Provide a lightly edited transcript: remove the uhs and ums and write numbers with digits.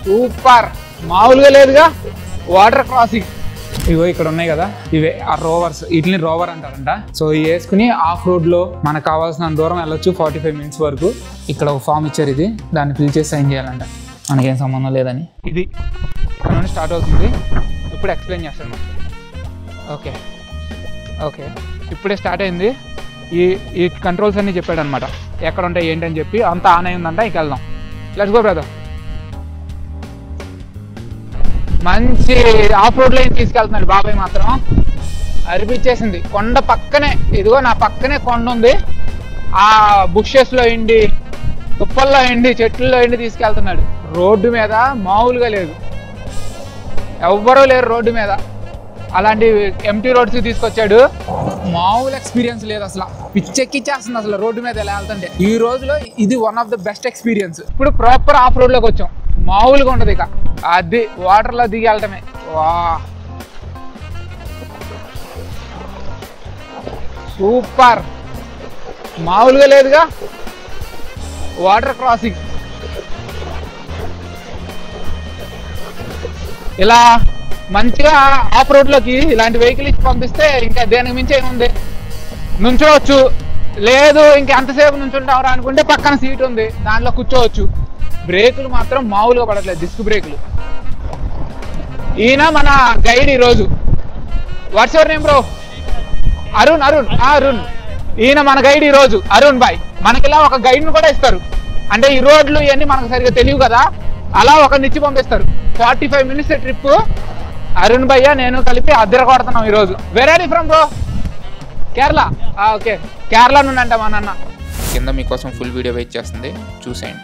Super, మామూలుగా లేదుగా. Water crossing ఇవో ఇక్కడ ఉన్నాయి కదా, ఇవే ఆ రోవర్స్, వీటిని రోవర్ అంటారంట. సో ఇవి వేసుకుని ఆఫ్ రోడ్ లో మనకు కావాల్సిన దూరం వెళ్ళొచ్చు, 45 minutes వరకు. ఇక్కడ ఒక ఫామ్ ఇచ్చారు, ఇది దాన్ని ఫిల్ చేసి సైన్ చేయాలంట. మనకేం సంబంధం లేదని. ఇది ఇక్కడ నుండి స్టార్ట్ అవుతుంది. ఇప్పుడు ఎక్స్ప్లెయిన్ చేస్తాను. ఓకే ఓకే, ఇప్పుడే స్టార్ట్ అయింది. ఈ కంట్రోల్స్ అన్నీ చెప్పాడు అనమాట, ఎక్కడ ఉంటాయి ఏంటని చెప్పి. అంతా ఆన్ అయిందంట. ఇంక వెళ్దాం. Let's go brother. మంచి ఆఫ్ రోడ్ లైన్ తీసుకెళ్తున్నాడు బాబాయ్. మాత్రం అరిపించేసింది. కొండ పక్కనే, ఇదిగో నా పక్కనే కొండ ఉంది. ఆ బుషెస్లో ఎండి, తుప్పల్లో ఎండి, చెట్లలో ఎండి తీసుకెళ్తున్నాడు. రోడ్డు మీద మామూలుగా లేదు, ఎవ్వరూ లేరు రోడ్డు మీద. అలాంటి ఎంటీ రోడ్స్కి తీసుకొచ్చాడు. మామూలు ఎక్స్పీరియన్స్ లేదు అసలు, పిచ్చెక్కిచ్చేస్తుంది అసలు రోడ్డు మీద ఎలా వెళ్తుంటే. ఈ రోజులో ఇది one of the best experience. ఇప్పుడు ప్రాపర్ ఆఫ్ రోడ్లోకి వచ్చాం. మామూలుగా ఉండదు ఇక. అది వాటర్లో దిగి వెళ్ళటమే. వా సూపర్, మామూలుగా లేదుగా. వాటర్ క్రాసింగ్ ఇలా మంచిగా ఆఫ్ రోడ్లోకి ఇలాంటి వెహికల్ ఇచ్చి పంపిస్తే ఇంకా దేనికి మించి ఏముంది. నుంచోవచ్చు, లేదు ఇంకా ఎంతసేపు నుంచుంటామరా అనుకుంటే పక్కన సీట్ ఉంది, దాంట్లో కూర్చోవచ్చు. బ్రేకులు మాత్రం మామూలుగా పడట్లేదు, డిస్క్ బ్రేకులు. ఈయన మన గైడ్ ఈరోజు. What's your name bro? Arun. Arun ఈయన మన గైడ్ ఈరోజు, అరుణ్ బాయ్. మనకిలా ఒక గైడ్ను కూడా ఇస్తారు. అంటే ఈ రోడ్లు ఇవన్నీ మనకు సరిగ్గా తెలియవు కదా, అలా ఒకరినిచ్చి పంపిస్తారు. 45 minutes ట్రిప్. అరుణ్ భయ్య నేను కలిపి అద్దెర కొడుతున్నాం ఈరోజు. Where are you from bro? Kerala. Okay, Kerala నుండి అంట మా నాన్న. కింద మీకోసం ఫుల్ వీడియో వెయిట్ చేస్తుంది, చూసేయండి.